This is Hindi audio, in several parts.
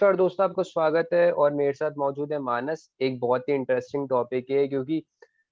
नमस्कार दोस्तों, आपको स्वागत है और मेरे साथ मौजूद है मानस। एक बहुत ही इंटरेस्टिंग टॉपिक है क्योंकि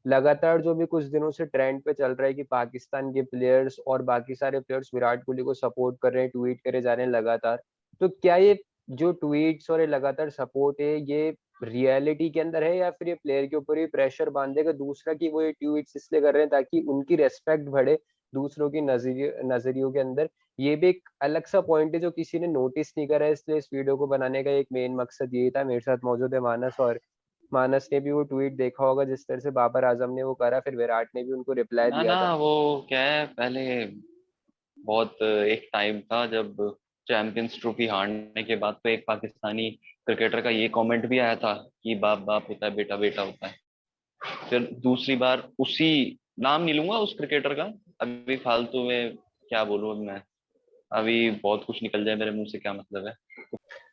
लगातार जो भी कुछ दिनों से ट्रेंड पे चल रहा है कि पाकिस्तान के प्लेयर्स और बाकी सारे प्लेयर्स विराट कोहली को सपोर्ट कर रहे हैं, ट्वीट करे जा रहे हैं लगातार। तो क्या ये जो ट्वीट्स और ये लगातार सपोर्ट है, ये रियलिटी के अंदर है या फिर ये प्लेयर के ऊपर ही प्रेशर बांधेगा दूसरा कि वो ये ट्वीट्स इसलिए कर रहे हैं ताकि उनकी रेस्पेक्ट बढ़े दूसरों की नजरियों के अंदर। ये भी एक अलग सा पॉइंट है जो किसी ने नोटिस नहीं करा है, इसलिए इस वीडियो को बनाने का एक मेन मकसद यही था। मेरे साथ मौजूद है मानस, और मानस ने भी वो ट्वीट देखा होगा जिस तरह से बाबर आजम ने वो करा, फिर विराट ने भी उनको रिप्लाई ना दिया ना था। वो क्या है पहले बहुत एक टाइम था जब चैंपियंस ट्रॉफी हारने के बाद तो एक पाकिस्तानी क्रिकेटर का ये कमेंट भी आया था कि बाप बाप होता है, बेटा बेटा होता है। फिर दूसरी बार उसी, नाम नहीं लूंगा उस क्रिकेटर का, अभी फालतू में क्या बोलूं अब मैं। अभी बहुत कुछ निकल जाए मेरे मुंह से, क्या मतलब है।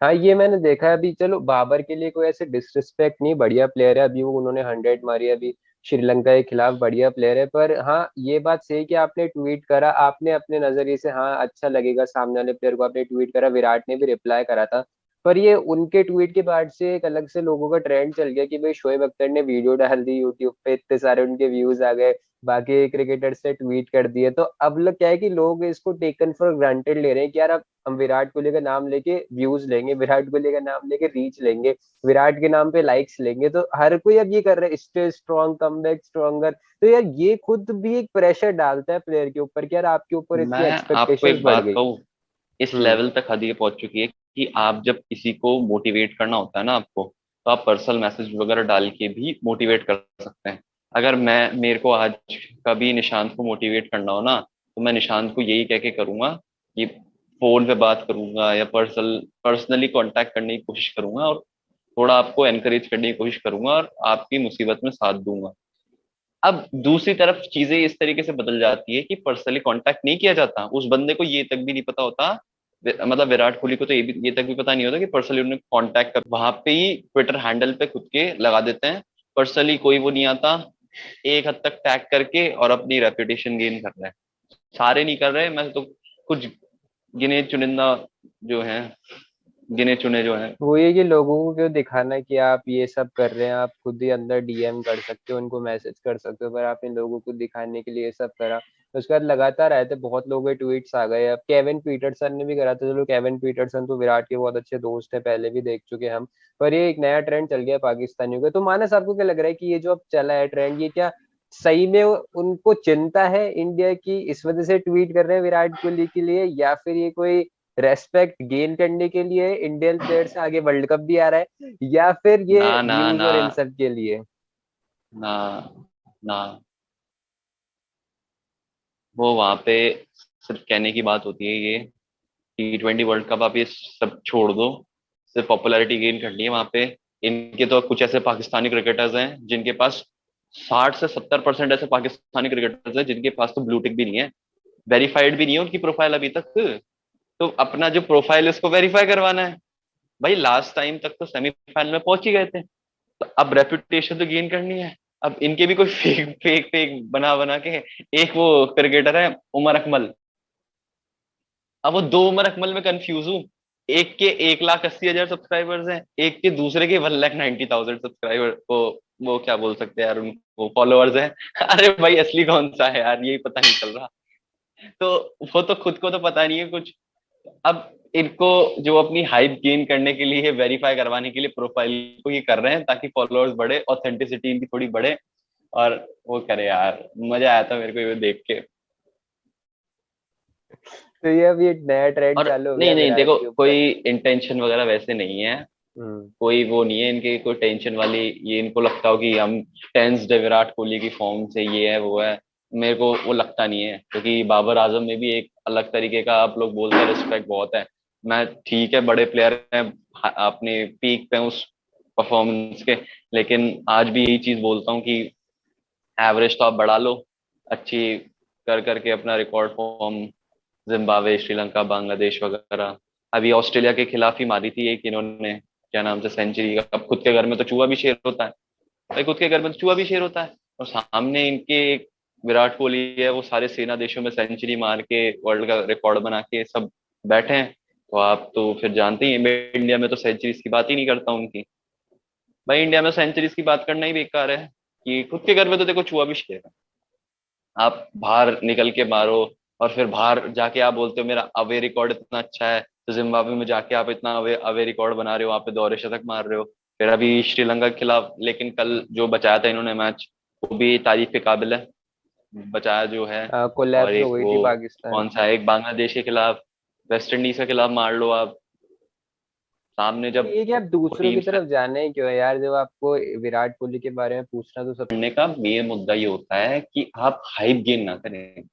हाँ, ये मैंने देखा है। अभी चलो बाबर के लिए कोई ऐसे डिसरिस्पेक्ट नहीं, बढ़िया प्लेयर है। अभी वो उन्होंने 100 मारी है अभी श्रीलंका के खिलाफ, बढ़िया प्लेयर है। पर हाँ, ये बात सही कि आपने ट्वीट करा, आपने अपने नजरिए से, हाँ अच्छा लगेगा सामने वाले प्लेयर को, आपने ट्वीट करा, विराट ने भी रिप्लाई करा था। पर ये उनके ट्वीट के बाद से एक अलग से लोगों का ट्रेंड चल गया कि भाई शोएब अख्तर ने वीडियो डाल दी यूट्यूब पे, इतने सारे उनके व्यूज आ गए, बाकी क्रिकेटर से ट्वीट कर दिए। तो अब लोग क्या है कि लोग इसको टेकन फॉर ग्रांटेड ले रहे हैं कि यार अब हम विराट कोहली का नाम लेके व्यूज लेंगे, विराट कोहली का नाम लेके रीच लेंगे, विराट के नाम पे लाइक्स लेंगे। तो हर कोई अब ये कर रहा है, stay strong, come back stronger. तो यार ये खुद भी एक प्रेशर डालता है प्लेयर के ऊपर कि यार आपके ऊपर इतनी मैं आपको एक्सपेक्टेशंस एक बढ़ बात गई। कहूँ, इस हम्म। लेवल तक हद ये पहुंच चुकी है कि आप जब किसी को मोटिवेट करना होता है ना आपको, तो आप पर्सनल मैसेज वगैरह डाल के भी मोटिवेट कर सकते हैं। अगर मैं, मेरे को आज कभी निशांत को मोटिवेट करना हो ना, तो मैं निशांत को यही कह के करूंगा कि फोन पे बात करूंगा या पर्सनली कांटेक्ट करने की कोशिश करूंगा और थोड़ा आपको एनकरेज करने की कोशिश करूंगा और आपकी मुसीबत में साथ दूंगा। अब दूसरी तरफ चीजें इस तरीके से बदल जाती है कि पर्सनली कांटेक्ट नहीं किया जाता, उस बंदे को ये तक भी नहीं पता होता। मतलब विराट कोहली को तो ये तक भी पता नहीं होता कि पर्सनली उन्हें कांटेक्ट कर, वहां पे ही ट्विटर हैंडल पे खुद के लगा देते हैं। पर्सनली कोई वो नहीं आता, एक हद तक टैग करके और अपनी रेपुटेशन गेन कर रहे हैं। सारे नहीं कर रहे, मैं तो कुछ गिने चुनिंदा जो हैं, गिने चुने जो हैं। वो ये कि लोगों को क्यों दिखाना कि आप ये सब कर रहे हैं, आप खुद ही अंदर डीएम कर सकते हो, उनको मैसेज कर सकते हो, पर आप इन लोगों को दिखाने के लिए ये सब करा। तो उसके बाद लगातार आए थे, बहुत लोगों के ट्वीट्स आ गए। अब केविन पीटरसन ने भी करा था। चलो केविन पीटरसन तो विराट के बहुत अच्छे दोस्त हैं, पहले भी देख चुके हैं हम। पर ये एक नया ट्रेंड चल गया पाकिस्तानियों का। तो मानस, आपको क्या लग रहा है कि ये जो अब चला है ट्रेंड, ये क्या सही में उनको चिंता है इंडिया की, इस वजह से ट्वीट कर रहे हैं विराट कोहली के लिए, या फिर ये कोई रेस्पेक्ट गेन करने के लिए इंडियन प्लेयर से आगे वर्ल्ड कप भी आ रहा है, या फिर ये ना ना व्यूज ना और इन सब के लिए? ना ना, वो वहां पे सिर्फ कहने की बात होती है। ये T20 वर्ल्ड कप आप ये सब छोड़ दो, सिर्फ पॉपुलैरिटी गेन करनी है वहां पे। इनके तो कुछ ऐसे पाकिस्तानी क्रिकेटर्स हैं जिनके पास 60 से 70% ऐसे पाकिस्तानी क्रिकेटर्स हैं जिनके पास तो ब्लू टिक भी नहीं है, वेरीफाइड भी नहीं है उनकी प्रोफाइल अभी तक। तो अपना जो प्रोफाइल है उसको वेरीफाई करवाना है। भाई लास्ट टाइम तक तो सेमीफाइनल में पहुंच ही गए थे, तो अब रेपुटेशन तो गेन करनी है। अब इनके भी कोई फेक फेक फेक बना बना के, एक वो क्रिकेटर है उमर अकमल, अब वो दो उमर अकमल में कंफ्यूज हूँ। एक के 1,80,000 सब्सक्राइबर्स हैं, एक के दूसरे के 1,90,000 सब्सक्राइबर, वो क्या बोल सकते हैं यार, उनको फॉलोअर्स हैं। अरे भाई असली कौन सा है यार, यही पता नहीं चल रहा। तो वो तो खुद को तो पता नहीं है कुछ। अब इनको जो अपनी हाइप गेन करने के लिए, वेरीफाई करवाने के लिए प्रोफाइल को ये कर रहे हैं ताकि फॉलोअर्स बढ़े, ऑथेंटिसिटी इनकी थोड़ी बढ़े। और वो करे यार, मजा आया था मेरे को ये देख के। तो ये अभी एक नया ट्रेंड और चालू हो गया नहीं नहीं, विराट देखो के ऊपर। कोई इंटेंशन वगैरह वैसे नहीं है, हम्म। कोई वो नहीं है इनके, कोई टेंशन वाली ये इनको लगता हो कि हम टेंस्ड है विराट कोहली की फॉर्म से, ये है वो है। मेरे को वो लगता नहीं है, क्योंकि बाबर आजम में भी एक अलग तरीके का, आप लोग बोलते हैं रिस्पेक्ट बहुत है। मैं ठीक है, बड़े प्लेयर हैं, अपने पीक पे हैं उस परफॉर्मेंस के, लेकिन आज भी यही चीज बोलता हूँ कि एवरेज तो आप बढ़ा लो, अच्छी कर करके अपना record form, Zimbabwe, Sri Lanka, Bangladesh वगैरह। अभी ऑस्ट्रेलिया के खिलाफ ही मारी थी एक इन्होंने, क्या नाम से, सेंचुरी। अब खुद के घर में तो चूहा भी शेर होता है, भाई खुद के घर में तो चूहा भी शेर होता है। और सामने इनके एक विराट कोहली है, वो सारे सेना देशों में सेंचुरी मार के वर्ल्ड का रिकॉर्ड बना के सब बैठे हैं। तो आप तो फिर जानते ही हैं, मैं इंडिया में तो सेंचुरीज की बात ही नहीं करता उनकी। भाई इंडिया में सेंचुरीज की बात करना ही बेकार है, कि खुद के घर में तो देखो चूहा भी शेर है। आप बाहर निकल के मारो, और फिर बाहर जाके आप बोलते हो मेरा अवे रिकॉर्ड इतना अच्छा है, तो जिम्बाब्वे में जाके आप इतना अवे अवे रिकॉर्ड बना रहे हो, वहां पे दोहरे शतक मार रहे हो। फिर अभी श्रीलंका के खिलाफ लेकिन कल जो बचाया था इन्होंने मैच, वो भी तारीफ के काबिल है, बचाया जो है। और कोलैप्स हो एक गई वो थी पाकिस्तान कौन की। सा है, एक बांग्लादेश के खिलाफ, वेस्ट इंडीज के खिलाफ मार लो आप, सामने तो जब ये कि आप वो दूसरों की टीम्स तरफ जाने ही क्यों है यार, जब आपको विराट कोहली के बारे में पूछना तो सब। करने का मेन मुद्दा ये होता है कि आप हाइप गेन ना करें।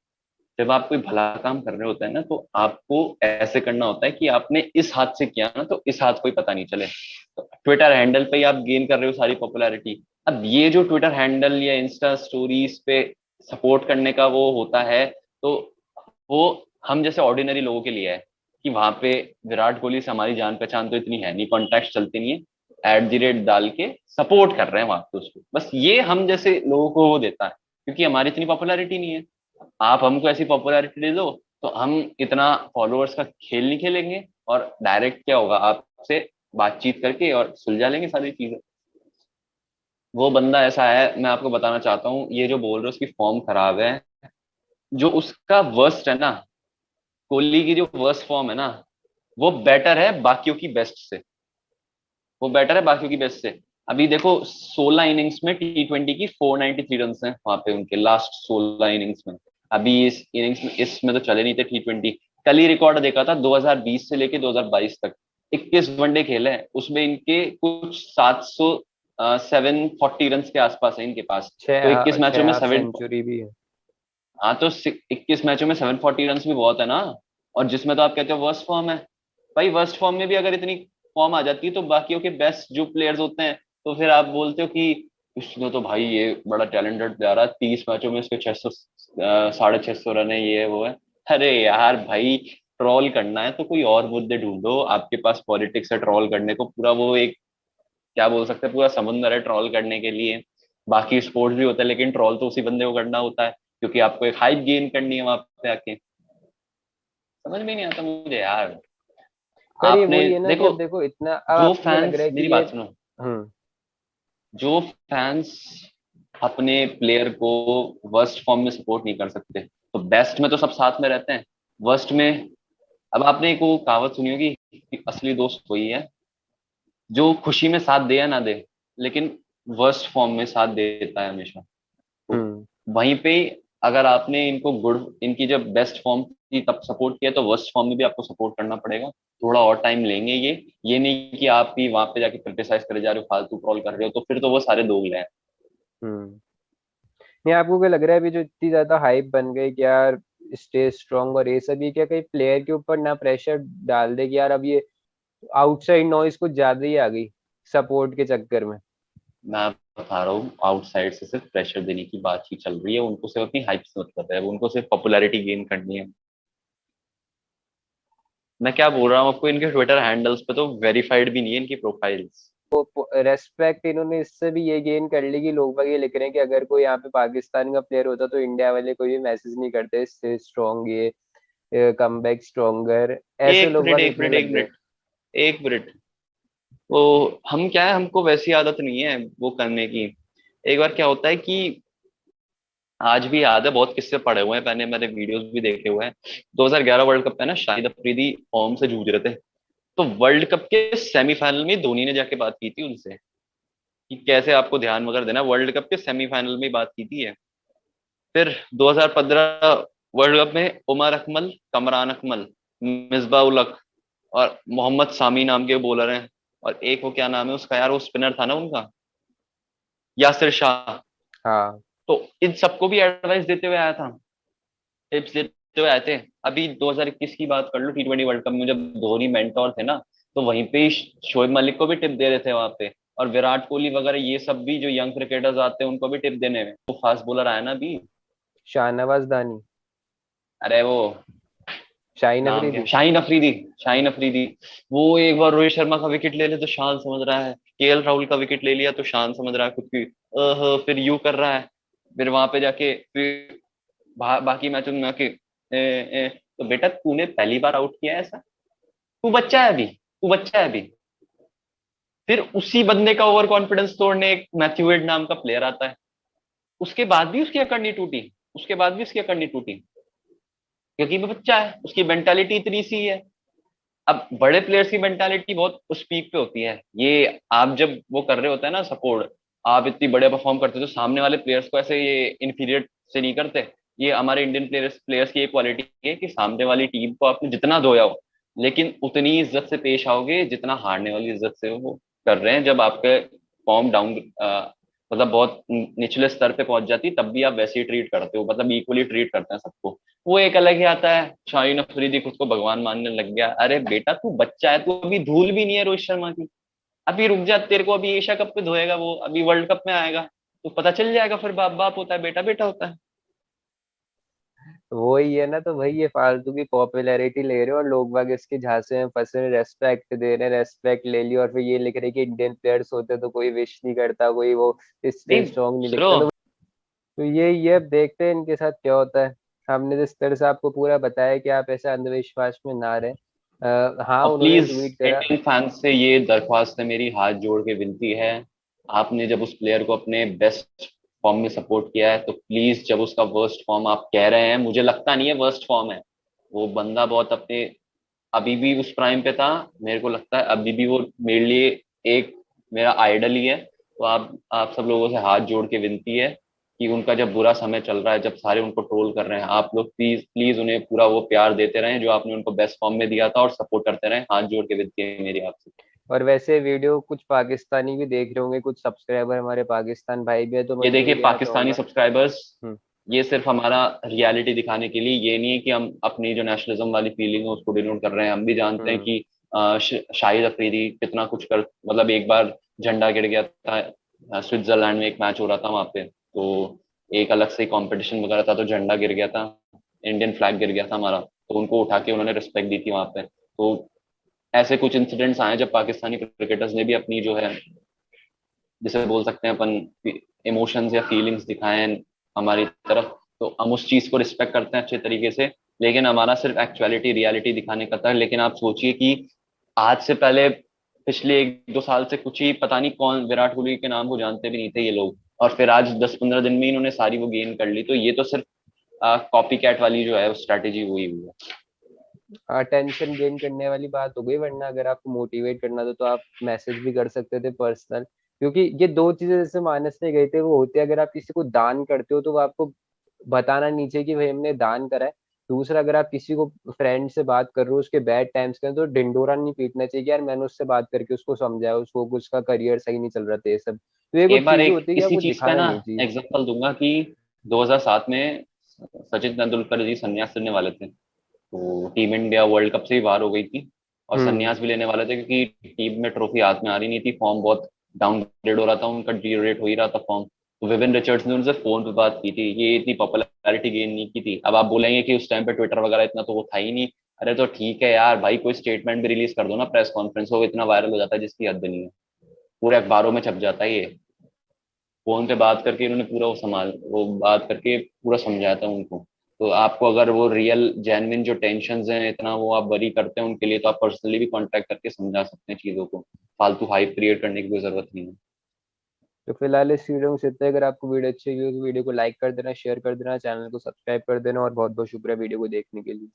जब आप कोई भला काम कर रहे होते हैं ना, तो आपको ऐसे करना होता है कि आपने इस हाथ से किया ना, तो इस हाथ को ही पता नहीं चले। तो ट्विटर हैंडल पे ही आप गेन कर रहे हो सारी पॉपुलैरिटी। अब ये जो ट्विटर हैंडल या इंस्टा स्टोरीज पे सपोर्ट करने का वो होता है, तो वो हम जैसे ऑर्डिनरी लोगों के लिए है, कि वहां पे विराट कोहली से हमारी जान पहचान तो इतनी है नहीं, कॉन्टेक्ट चलते नहीं है, @ डाल के सपोर्ट कर रहे हैं वहां पे उसको, बस ये हम जैसे लोगों को वो देता है, क्योंकि हमारी इतनी पॉपुलैरिटी नहीं है। आप हमको ऐसी पॉपुलैरिटी दे दो, तो हम इतना फॉलोअर्स का खेल नहीं खेलेंगे, और डायरेक्ट क्या होगा, आपसे बातचीत करके और सुलझा लेंगे सारी चीजें। वो बंदा ऐसा है, मैं आपको बताना चाहता हूँ, ये जो बोल रहे हो उसकी फॉर्म खराब है, जो उसका वर्स्ट है ना, कोहली की जो वर्स्ट फॉर्म है ना, वो बेटर है बाकियों की बेस्ट से। वो बेटर है बाकियों की बेस्ट से। अभी देखो 16 इनिंग्स में T20 की 493 रन हैं वहां पे उनके, लास्ट 16 इनिंग्स में। अभी इस इनिंग्स में, इसमें तो चले नहीं थे T20। कल ही रिकॉर्ड देखा था 2020 से लेके 2022 तक 21 वनडे खेले हैं, उसमें इनके कुछ 700 740 रन के आसपास है इनके पास। तो 21 मैचों छह में हाफ 7, सेंचुरी भी है। हाँ तो 21 मैचों में 740 रन भी बहुत है ना। और जिसमें तो आप कहते हो वर्स्ट फॉर्म है, भाई वर्स्ट फॉर्म में भी अगर इतनी फॉर्म आ जाती है, तो बाकियों के बेस्ट जो प्लेयर्स होते हैं, तो फिर आप बोलते हो कि इसमें तो भाई ये बड़ा टैलेंटेड प्लेयर है, 30 मैचों में इसके 600 650 रन है, ये है वो है। अरे यार भाई, ट्रॉल करना है तो कोई और मुद्दे ढूंढो, आपके पास पॉलिटिक्स है ट्रॉल करने को, पूरा वो एक क्या बोल सकते हैं, पूरा समुंदर है ट्रॉल करने के लिए। बाकी स्पोर्ट्स भी होता है, लेकिन ट्रॉल तो उसी बंदे को करना होता है, क्योंकि आपको एक हाइप गेन करनी है वहां पे आके। समझ में नहीं आता मुझे यार। पर ये आपने वही है ना कि देखो, अब देखो इतना, अब जो आपको क्या लग फैंस, रहा है मेरी कि ये। बात सुनो, हम्म। जो फैंस अपने प्लेयर को वर्स्ट फॉर्म में सपोर्ट नहीं कर सकते, तो बेस्ट में तो सब साथ में रहते हैं, वर्स्ट में। अब आपने एक वो कहावत सुनी होगी कि असली दोस्त वही है जो खुशी में साथ दे या ना दे, लेकिन वर्स्ट फॉर्म में साथ देता है हमेशा। तो हम्म। वहीं पे अगर आपने इनको गुड, इनकी जब बेस्ट फॉर्म थी तब सपोर्ट किया, तो वर्स्ट फॉर्म में भी आपको सपोर्ट करना पड़ेगा। थोड़ा और टाइम लेंगे ये नहीं कि आप ही वहां पे जाके क्रिटिसाइज करे जा रहे हो, फालतू ट्रोल कर रहे हो, तो फिर तो वो सारे दोगले हैं। हम्म। नहीं, आपको क्या लग रहा है अभी जो इतनी ज्यादा हाइप बन गई कि यार स्टे स्ट्रांग और ये सब, ये क्या कहीं प्लेयर के ऊपर ना प्रेशर डाल दे कि यार अब ये आउटसाइड नॉइज कुछ ज्यादा ही आ गई सपोर्ट के चक्कर में। मैं बता रहा हूँ, आउटसाइड से सिर्फ प्रेशर देने की बात ही चल रही है, उनको सिर्फ अपनी हाइप से मतलब है, उनको सिर्फ पॉपुलैरिटी गेन करनी है। मैं क्या बोल रहा हूँ आपको, इनके ट्विटर हैंडल्स पे तो वेरीफाइड भी नहीं है इनकी प्रोफाइल्स। रेस्पेक्ट इन्होंने इससे भी ये गेन कर ली कि लोग बाग ये लिख रहे हैं कि अगर कोई यहाँ पे पाकिस्तान का प्लेयर होता तो इंडिया वाले कोई भी मैसेज नहीं करते, इससे स्ट्रॉन्ग ये कम बैक स्ट्रोंगर, ऐसे एक लोग मिनट बाग एक लिखने मिनट लग एक गए। मिनट एक मिनट, वो हम क्या है, हमको वैसी आदत नहीं है वो करने की। एक बार क्या होता है कि आज भी याद है, बहुत किस्से पढ़े हुए हैं मैंने, मैंने वीडियोस भी देखे हुए हैं। 2011 वर्ल्ड कप है ना, शाहिद अफरीदी फॉर्म से जूझ रहे थे, तो वर्ल्ड कप के सेमीफाइनल में धोनी ने जाके बात की थी उनसे कि कैसे आपको ध्यान वगैरह देना, वर्ल्ड कप के सेमीफाइनल में बात की थी है। फिर 2015 वर्ल्ड कप में उमर अकमल, कमरान अकमल, मिसबा उल हक और मोहम्मद सामी नाम के बॉलर हैं, और एक वो क्या नाम है उसका यार, वो स्पिनर था ना उनका, यासिर शाह। हाँ। तो इन सबको भी एडवाइस देते हुए आया था, टिप्स देते हुए आए थे। अभी 2021 की बात कर लो, T20 वर्ल्ड कप में जब धोनी मेंटोर थे ना, तो वहीं पे शोएब मलिक को भी टिप दे रहे थे वहां पे, और विराट कोहली वगैरह ये सब भी जो यंग क्रिकेटर्स आते हैं उनको भी टिप देने में, तो फास्ट बॉलर आया ना अभी। शाहनवाज दानी। अरे वो शाहीन नाम क्या, अफरीदी। शाहीन अफरीदी। शाहीन अफरीदी, वो एक बार रोहित शर्मा का विकेट ले ले तो शान समझ रहा है, KL राहुल का विकेट ले लिया तो शान समझ रहा है खुद की, फिर यू कर रहा है, फिर वहां पे जाके फिर बाकी मैचों में आके तो बेटा तूने पहली बार आउट किया है ऐसा, तू बच्चा है अभी, तू बच्चा है अभी। फिर उसी बंदे का ओवर कॉन्फिडेंस तोड़ने एक मैथ्यू वेड नाम का प्लेयर आता है, उसके बाद भी उसकी अकड़ नहीं टूटी, उसके बाद भी उसकी अकड़ नहीं टूटी, क्योंकि वो बच्चा है, उसकी मेंटालिटी इतनी सी है। अब बड़े प्लेयर्स की मेंटालिटी बहुत उस पीक पे होती है, ये आप जब वो कर रहे होते हैं ना सपोर्ट, आप इतनी बड़े परफॉर्म करते हो तो सामने वाले प्लेयर्स को ऐसे ये इन्फीरियर से नहीं करते। ये हमारे इंडियन प्लेयर्स प्लेयर्स की एक क्वालिटी है कि सामने वाली टीम को आपने जितना धोया हो, लेकिन उतनी इज्जत से पेश आओगे जितना हारने वाली इज्जत से वो कर रहे हैं। जब आपके फॉर्म डाउन मतलब बहुत निचले स्तर पे पहुंच जाती तब भी आप वैसे ही ट्रीट करते हो, मतलब इक्वली ट्रीट करते हैं सबको। वो एक अलग ही आता है, शाहीन अफरीदी खुद को भगवान मानने लग गया। अरे बेटा तू बच्चा है, तू अभी धूल भी नहीं है रोहित शर्मा की। अभी रुक जा, तेरे को अभी एशिया कप पे धोएगा वो, अभी वर्ल्ड कप में आएगा तो पता चल जाएगा, फिर बाप बाप होता है, बेटा बेटा होता है। वही है ना, तो भाई ये फालतू की पॉपुलैरिटी ले रहे हो और लोग बाग इसके झांसे में फंसे हैं, रेस्पेक्ट दे रहे हैं, रेस्पेक्ट ले ली और फिर ये लिख रहे कि इंडियन प्लेयर्स होते तो कोई विश नहीं करता, कोई वो नहीं स्ट्रॉन्ग नहीं सुनो, लिखता। तो ये अब देखते हैं इनके साथ क्या होता है। हमने जिस तरह से आपको पूरा बताया कि आप ऐसे अंधविश्वास में ना रहें। हाँ और उन्होंने प्लीज ट्वीट करा। इंडियन फैंस से ये दरख्वास्त है मेरी, हाथ जोड़ के विनती है, आपने जब उस प्लेयर को अपने बेस्ट फॉर्म में सपोर्ट किया है तो प्लीज जब उसका वर्स्ट फॉर्म आप कह रहे हैं, मुझे लगता नहीं है वर्स्ट फॉर्म है, वो बंदा बहुत अपने अभी भी उस प्राइम पे था, मेरे को लगता है अभी भी वो मेरे लिए एक मेरा आइडल ही है। तो आप सब लोगों से हाथ जोड़ के विनती है कि उनका जब बुरा समय चल रहा है, जब सारे उनको ट्रोल कर रहे हैं, आप लोग प्लीज प्लीज उन्हें पूरा वो प्यार देते रहें जो आपने उनको बेस्ट फॉर्म में दिया था, और सपोर्ट करते रहें, हाथ जोड़ के विनती है मेरी आपसे। और वैसे वीडियो कुछ पाकिस्तानी भी देख रहे होंगे, कुछ सब्सक्राइबर हमारे पाकिस्तान भाई भी है, तो मैं ये उनको देखिए ये कहना पाकिस्तानी चाहूंगा। सब्सक्राइबर्स, हम्म। ये सिर्फ हमारा रियलिटी दिखाने के लिए, ये नहीं है कि हम अपनी जो नेशनलिज्म वाली फीलिंग है उसको डिनोट कर रहे हैं। हम भी जानते हैं हम्म। कि शाहिद अफरीदी कितना कुछ कर, मतलब एक बार झंडा गिर गया था, स्विट्जरलैंड में एक मैच हो रहा था वहां पे, तो एक अलग से कंपटीशन वगैरह था तो झंडा गिर गया था, इंडियन फ्लैग गिर गया था हमारा, तो उनको उठा के उन्होंने रिस्पेक्ट दी थी वहां पे। तो ऐसे कुछ इंसिडेंट्स आए जब पाकिस्तानी क्रिकेटर्स ने भी अपनी जो है, जिसे बोल सकते हैं अपन, इमोशंस या फीलिंग्स दिखाएं हमारी तरफ, तो हम उस चीज को रिस्पेक्ट करते हैं अच्छे तरीके से। लेकिन हमारा सिर्फ एक्चुअलिटी रियलिटी दिखाने का था। लेकिन आप सोचिए कि आज से पहले पिछले 1-2 साल से कुछ ही पता नहीं कौन विराट कोहली के नाम को जानते भी नहीं थे ये लोग, और फिर आज 10-15 दिन में इन्होंने सारी वो गेन कर ली, तो ये तो सिर्फ कॉपी कैट वाली जो है स्ट्रैटेजी हुई हुई है। अटेंशन गेन करने वाली बात हो गई, वरना अगर आपको मोटिवेट करना था तो आप मैसेज भी कर सकते थे पर्सनल। क्योंकि ये दो चीजें जैसे मानस ने गए थे वो होते हैं, अगर आप किसी को दान करते हो तो वो आपको बताना नहीं चाहिए कि भाई हमने दान करा है। दूसरा, अगर आप किसी को फ्रेंड से बात कर रहे हो उसके बैड टाइम्स के तो डिंडोरा नहीं पीटना चाहिए कि यार मैंने उससे बात करके उसको समझाया, उसको उसका करियर सही नहीं चल रहा था, ये सब। तो ये एक कुछ बार चीजें एक होती है कि इसी आपको चीज का दिखाना ना नहीं चाहिए। एग्जांपल दूंगा कि 2007 में सचिन तेंदुलकर जी संन्यास लेने वाले थे, तो टीम इंडिया वर्ल्ड कप से ही बाहर हो गई थी, और हम्म। संन्यास भी लेने वाले थे क्योंकि टीम में ट्रॉफी हाथ में आ रही नहीं थी, फॉर्म बहुत डाउनग्रेड हो रहा था उनका, डिटेरियोरेट हो ही रहा था फॉर्म। तो विविन रिचर्ड्स ने उनसे फोन पे बात की थी, ये इतनी पॉपुलैरिटी गेन नहीं की थी। अब आप बोलेंगे कि उस टाइम पे ट्विटर वगैरह इतना तो वो था ही नहीं। अरे तो ठीक है यार भाई, कोई स्टेटमेंट भी रिलीज कर दो ना, प्रेस कॉन्फ्रेंस हो, इतना वायरल हो जाता है जिसकी हद नहीं है, पूरे अखबारों में छप जाता है ये। फोन पे बात करके इन्होंने पूरा वो बात करके पूरा समझाया था उनको। तो आपको अगर वो रियल जेन्युइन जो टेंशन हैं इतना वो आप वरी करते हैं उनके लिए, तो आप पर्सनली भी कांटेक्ट करके समझा सकते हैं चीजों को, फालतू हाइप क्रिएट करने की कोई जरूरत नहीं है। तो फिलहाल इस वीडियो में सिर्फ अगर आपको वीडियो अच्छी लगी हो तो वीडियो को लाइक कर देना, शेयर कर देना, चैनल को सब्सक्राइब कर देना, और बहुत बहुत शुक्रिया वीडियो को देखने के लिए।